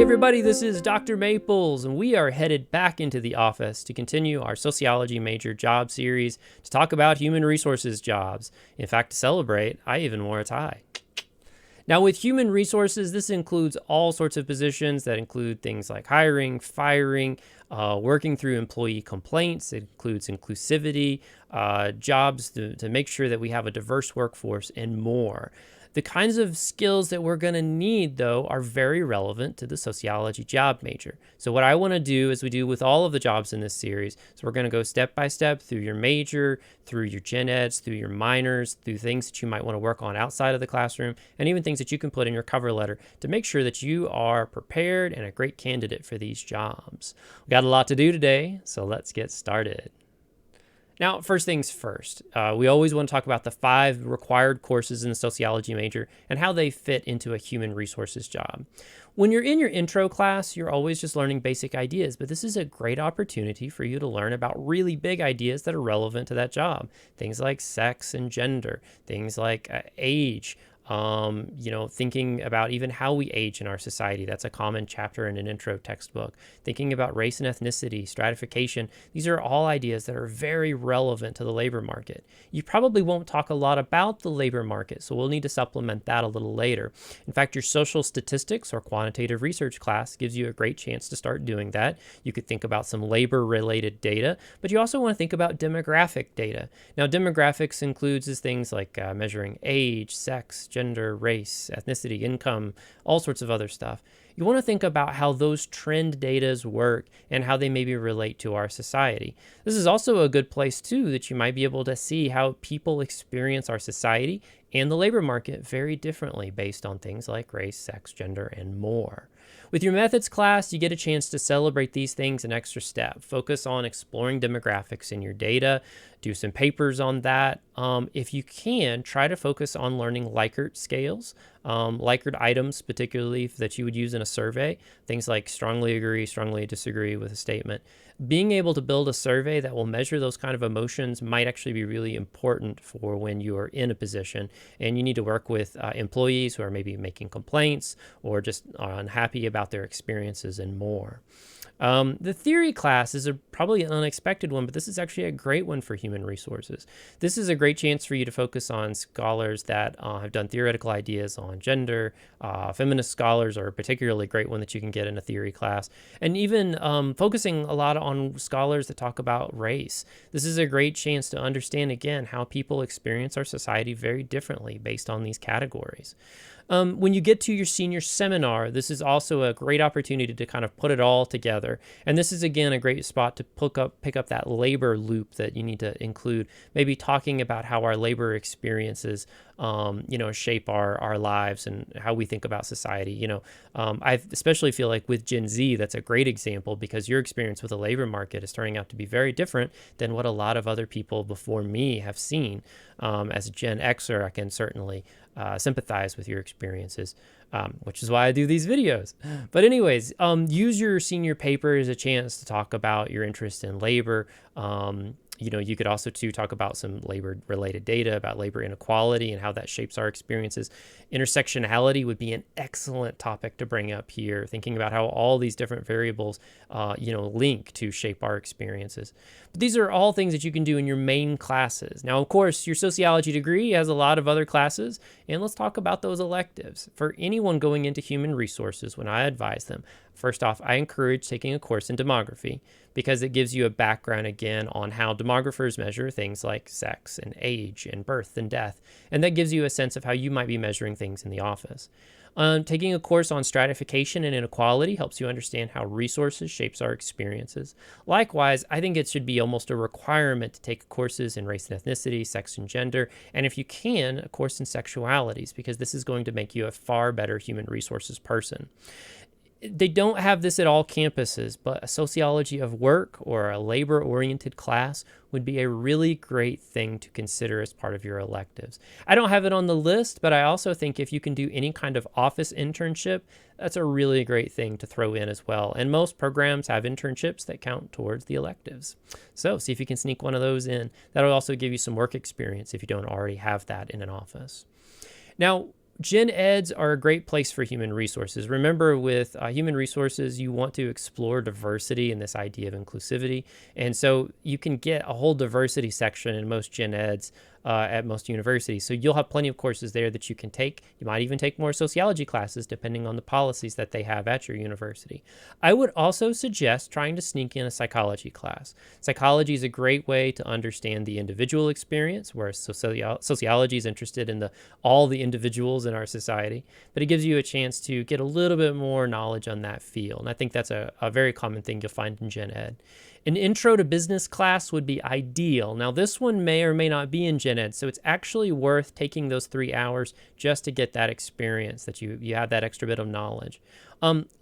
everybody, this is Dr. Maples, and we are headed back into the office to continue our sociology major job series to talk about human resources jobs. In fact, to celebrate, I even wore a tie. Now, with human resources, this includes all sorts of positions that include things like hiring, firing, working through employee complaints. It includes inclusivity, jobs to make sure that we have a diverse workforce, and more. The kinds of skills that we're going to need, though, are very relevant to the sociology job major. So what I want to do, as we do with all of the jobs in this series, so we're going to go step by step through your major, through your gen eds, through your minors, through things that you might want to work on outside of the classroom, and even things that you can put in your cover letter to make sure that you are prepared and a great candidate for these jobs. We got a lot to do today, so let's get started. Now, first things first, we always want to talk about the 5 required courses in the sociology major and how they fit into a human resources job. When you're in your intro class, you're always just learning basic ideas, but this is a great opportunity for you to learn about really big ideas that are relevant to that job. Things like sex and gender, things like age, thinking about even how we age in our society. That's a common chapter in an intro textbook. Thinking about race and ethnicity, stratification. These are all ideas that are very relevant to the labor market. You probably won't talk a lot about the labor market, so we'll need to supplement that a little later. In fact, your social statistics or quantitative research class gives you a great chance to start doing that. You could think about some labor-related data, but you also want to think about demographic data. Now, demographics includes things like measuring age, sex, gender, race, ethnicity, income, all sorts of other stuff. You want to think about how those trend datas work and how they maybe relate to our society. This is also a good place, too, that you might be able to see how people experience our society and the labor market very differently based on things like race, sex, gender, and more. With your methods class, you get a chance to celebrate these things an extra step. Focus on exploring demographics in your data. Do some papers on that. If you can, try to focus on learning Likert scales, Likert items particularly that you would use in a survey, things like strongly agree, strongly disagree with a statement. Being able to build a survey that will measure those kind of emotions might actually be really important for when you are in a position and you need to work with employees who are maybe making complaints or just are unhappy about their experiences and more. The theory class is probably an unexpected one, but this is actually a great one for human resources. This is a great chance for you to focus on scholars that have done theoretical ideas on gender. Feminist scholars are a particularly great one that you can get in a theory class. And even focusing a lot on scholars that talk about race. This is a great chance to understand, again, how people experience our society very differently based on these categories. When you get to your senior seminar, this is also a great opportunity to kind of put it all together. And this is, again, a great spot to pick up that labor loop that you need to include, maybe talking about how our labor experiences, shape our lives and how we think about society. I especially feel like with Gen Z, that's a great example because your experience with the labor market is turning out to be very different than what a lot of other people before me have seen. As a Gen Xer, I can certainly sympathize with your experiences, which is why I do these videos. But anyways, use your senior paper as a chance to talk about your interest in labor. You could also too talk about some labor-related data about labor inequality and how that shapes our experiences. Intersectionality would be an excellent topic to bring up here, thinking about how all these different variables, link to shape our experiences. But these are all things that you can do in your main classes. Now, of course, your sociology degree has a lot of other classes, and let's talk about those electives. For anyone going into human resources, when I advise them, first off, I encourage taking a course in demography because it gives you a background, again, on how demographers measure things like sex and age and birth and death. And that gives you a sense of how you might be measuring things in the office. Taking a course on stratification and inequality helps you understand how resources shapes our experiences. Likewise, I think it should be almost a requirement to take courses in race and ethnicity, sex and gender, and if you can, a course in sexualities, because this is going to make you a far better human resources person. They don't have this at all campuses, but a sociology of work or a labor-oriented class would be a really great thing to consider as part of your electives. I don't have it on the list, but I also think if you can do any kind of office internship, that's a really great thing to throw in as well. And most programs have internships that count towards the electives. So see if you can sneak one of those in. That'll also give you some work experience if you don't already have that in an office. Now, Gen eds are a great place for human resources. Remember, with human resources, you want to explore diversity and this idea of inclusivity. And so you can get a whole diversity section in most gen eds at most universities. So you'll have plenty of courses there that you can take. You might even take more sociology classes depending on the policies that they have at your university. I would also suggest trying to sneak in a psychology class. Psychology is a great way to understand the individual experience, whereas sociology is interested in all the individuals in our society, but it gives you a chance to get a little bit more knowledge on that field. And I think that's a very common thing you'll find in gen ed. An intro to business class would be ideal. Now, this one may or may not be in gen ed, so it's actually worth taking those 3 hours just to get that experience, that you have that extra bit of knowledge.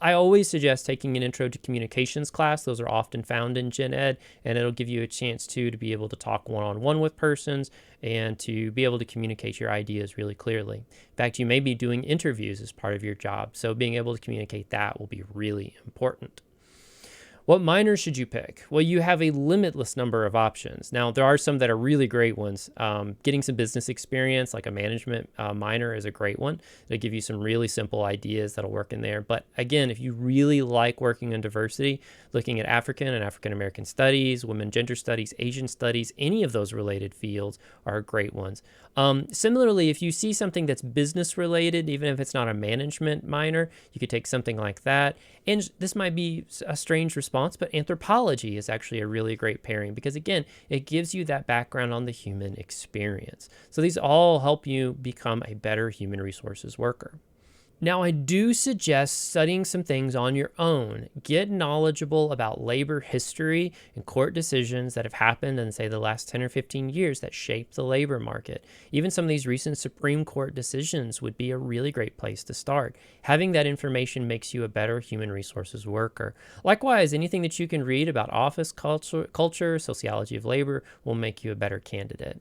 I always suggest taking an intro to communications class. Those are often found in gen ed, and it'll give you a chance to be able to talk one-on-one with persons and to be able to communicate your ideas really clearly. In fact, you may be doing interviews as part of your job, so being able to communicate that will be really important. What minor should you pick? Well, you have a limitless number of options. Now, there are some that are really great ones. Getting some business experience, like a management minor, is a great one. It'll give you some really simple ideas that'll work in there. But again, if you really like working on diversity, looking at African and African American studies, women gender studies, Asian studies, any of those related fields are great ones. Similarly, if you see something that's business related, even if it's not a management minor, you could take something like that. And this might be a strange response, but anthropology is actually a really great pairing because, again, it gives you that background on the human experience. So these all help you become a better human resources worker. Now, I do suggest studying some things on your own. Get knowledgeable about labor history and court decisions that have happened in, say, the last 10 or 15 years that shaped the labor market. Even some of these recent Supreme Court decisions would be a really great place to start. Having that information makes you a better human resources worker. Likewise, anything that you can read about office culture, sociology of labor will make you a better candidate.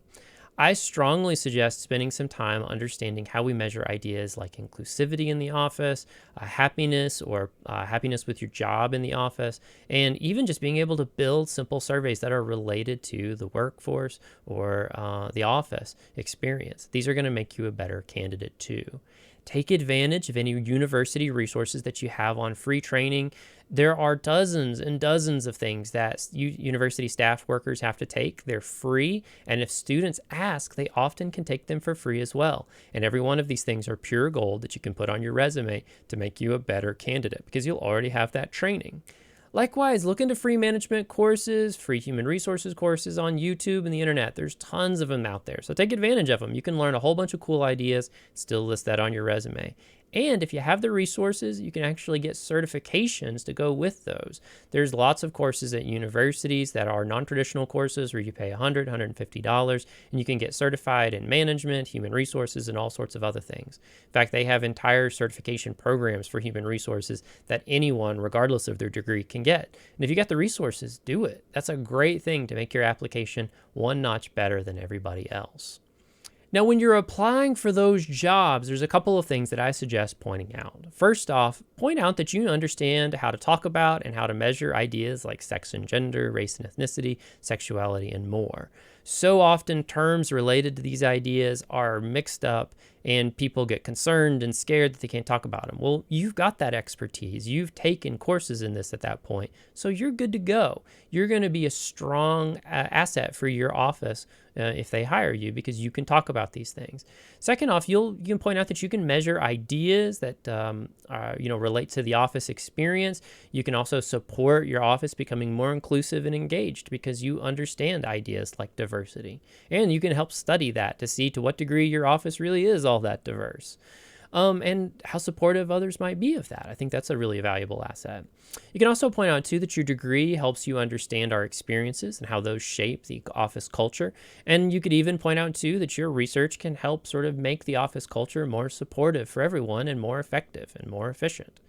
I strongly suggest spending some time understanding how we measure ideas like inclusivity in the office, happiness or happiness with your job in the office, and even just being able to build simple surveys that are related to the workforce or the office experience. These are going to make you a better candidate too. Take advantage of any university resources that you have on free training. There are dozens and dozens of things that university staff workers have to take. They're free, and if students ask, they often can take them for free as well. And every one of these things are pure gold that you can put on your resume to make you a better candidate because you'll already have that training. Likewise, look into free management courses, free human resources courses on YouTube and the internet. There's tons of them out there, so take advantage of them. You can learn a whole bunch of cool ideas, still list that on your resume. And if you have the resources, you can actually get certifications to go with those. There's lots of courses at universities that are non-traditional courses where you pay $100, $150, and you can get certified in management, human resources, and all sorts of other things. In fact, they have entire certification programs for human resources that anyone, regardless of their degree, can get. And if you got the resources, do it. That's a great thing to make your application one notch better than everybody else. Now, when you're applying for those jobs, there's a couple of things that I suggest pointing out. First off, point out that you understand how to talk about and how to measure ideas like sex and gender, race and ethnicity, sexuality, and more. So often terms related to these ideas are mixed up and people get concerned and scared that they can't talk about them. Well, you've got that expertise. You've taken courses in this at that point, so you're good to go. You're going to be a strong asset for your office if they hire you because you can talk about these things. Second off, you can point out that you can measure ideas that relate to the office experience. You can also support your office becoming more inclusive and engaged because you understand ideas like diversity. And you can help study that to see to what degree your office really is all that diverse. And how supportive others might be of that. I think that's a really valuable asset. You can also point out, too, that your degree helps you understand our experiences and how those shape the office culture. And you could even point out, too, that your research can help sort of make the office culture more supportive for everyone and more effective and more efficient.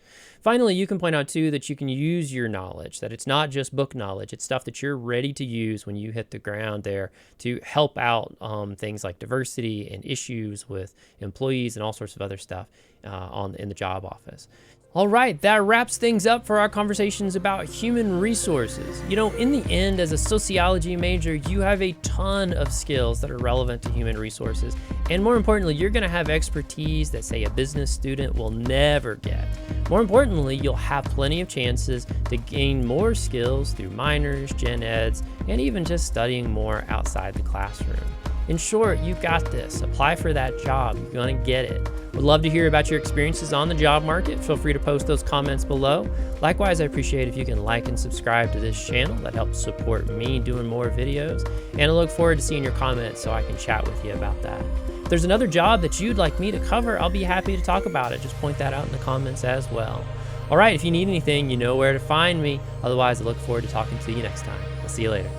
Finally, you can point out, too, that you can use your knowledge, that it's not just book knowledge. It's stuff that you're ready to use when you hit the ground there to help out things like diversity and issues with employees and all sorts of other stuff in the job office. All right, that wraps things up for our conversations about human resources. In the end, as a sociology major, you have a ton of skills that are relevant to human resources. And more importantly, you're going to have expertise that, say, a business student will never get. More importantly, you'll have plenty of chances to gain more skills through minors, gen eds, and even just studying more outside the classroom. In short, you got this. Apply for that job. You're going to get it. Would love to hear about your experiences on the job market. Feel free to post those comments below. Likewise, I appreciate if you can like and subscribe to this channel. That helps support me doing more videos. And I look forward to seeing your comments so I can chat with you about that. If there's another job that you'd like me to cover, I'll be happy to talk about it. Just point that out in the comments as well. All right, if you need anything, you know where to find me. Otherwise, I look forward to talking to you next time. I'll see you later.